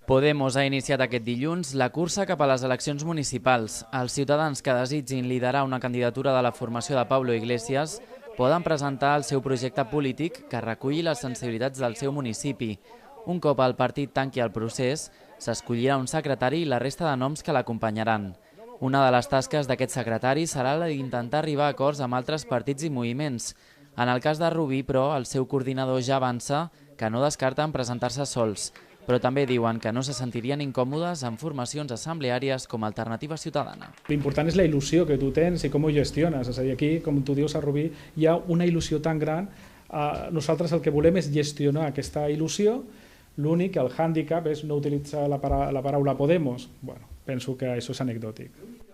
Podemos ha iniciat aquest dilluns la cursa cap a les eleccions municipals. Els ciutadans que desitgin liderar una candidatura de la formació de Pablo Iglesias poden presentar el seu projecte polític que reculli les sensibilitats del seu municipi. Un cop el partit tanqui el procés, s'escollirà un secretari i la resta de noms que l'acompanyaran. Una de les tasques d'aquest secretari serà la d'intentar arribar a acords amb altres partits i moviments. En el cas de Rubí, però, el seu coordinador ja avança que no descarten presentar-se sols, però també diuen que no se sentirien incòmodes en formacions assembleàries com a alternativa ciutadana. L'important és la il·lusió que tu tens i com ho gestiones. És a dir, aquí, com tu dius a Rubí, hi ha una il·lusió tan gran. Nosaltres el que volem és gestionar aquesta il·lusió. L'únic, el hàndicap, és no utilitzar la paraula Podemos. Bueno, penso que això és anecdòtic.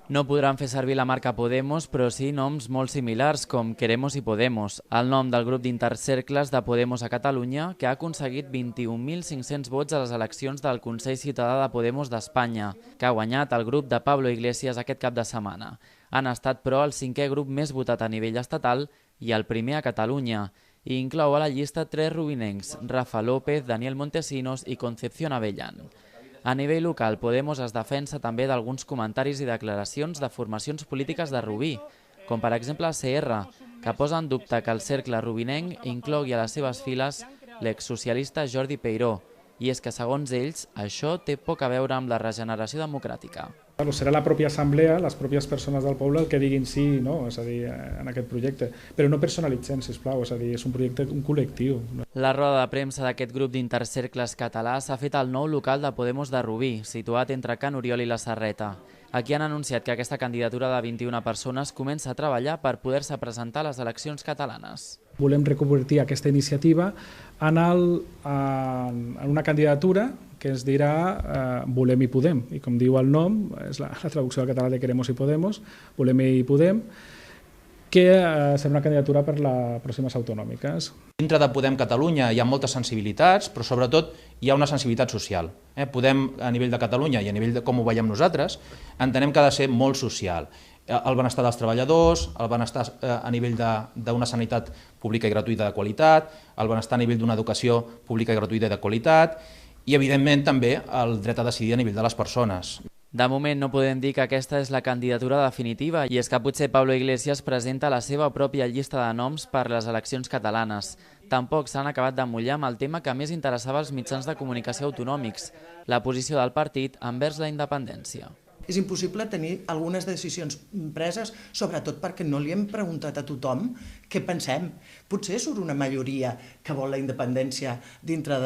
No podran fer servir la marca Podemos, però sí noms molt similars com Queremos i Podemos, el nom del grup d'intercercles de Podemos a Catalunya, que ha aconseguit 21.500 vots a les eleccions del Consell Ciutadà de Podemos d'Espanya, que ha guanyat el grup de Pablo Iglesias aquest cap de setmana. Han estat, però, el 5è grup més votat a nivell estatal i el primer a Catalunya, i inclou a la llista 3 rubinencs, Rafa López, Daniel Montesinos i Concepción Avellán. A nivell local, Podemos es defensa també d'alguns comentaris i declaracions de formacions polítiques de Rubí, com per exemple CR, que posa en dubte que el cercle rubinenc inclogui a les seves files l'exsocialista Jordi Peiró, i és que, segons ells, això té poc a veure amb la regeneració democràtica. Serà la pròpia assemblea, les pròpies persones del poble, el que diguin sí i no, és a dir, en aquest projecte. Però no personalitzem, sisplau, és a dir, és un projecte, un col·lectiu. La roda de premsa d'aquest grup d'intercercles català s'ha fet al nou local de Podemos de Rubí, situat entre Can Oriol i la Serreta. Aquí han anunciat que aquesta candidatura de 21 persones comença a treballar per poder-se presentar a les eleccions catalanes. Volem reconvertir aquesta iniciativa en una candidatura que es dirà Volem i Podem. I com diu el nom, és la traducció al català de Queremos i Podemos, Volem i Podem, que serà una candidatura per les pròximes autonòmiques. Dintre de Podem Catalunya hi ha moltes sensibilitats, però sobretot hi ha una sensibilitat social. Podem, a nivell de Catalunya i a nivell de com ho veiem nosaltres, entenem que ha de ser molt social. El benestar dels treballadors, el benestar a nivell d'una sanitat pública i gratuïta de qualitat, el benestar a nivell d'una educació pública i gratuïta de qualitat i, evidentment, també el dret a decidir a nivell de les persones. De moment no podem dir que aquesta és la candidatura definitiva i és que potser Pablo Iglesias presenta la seva pròpia llista de noms per les eleccions catalanes. Tampoc s'han acabat de mullar amb el tema que més interessava als mitjans de comunicació autonòmics, la posició del partit envers la independència. És impossible tenir algunes decisions preses, sobretot perquè no li hem preguntat a tothom què pensem. Potser surt una majoria que vol la independència dintre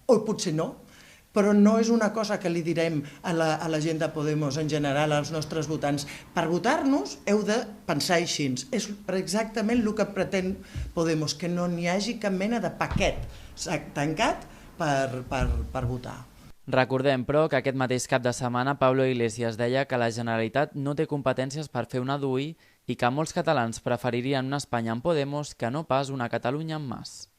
o potser no, però no és una cosa que li direm a la gent de Podemos en general, als nostres votants. Per votar-nos heu de pensar així. És exactament el que pretén Podemos, que no n'hi hagi cap mena de paquet tancat per votar. Recordem, però, que aquest mateix cap de setmana Pablo Iglesias deia que la Generalitat no té competències per fer una DUI i que molts catalans preferirien una Espanya amb Podemos que no pas una Catalunya amb Mas.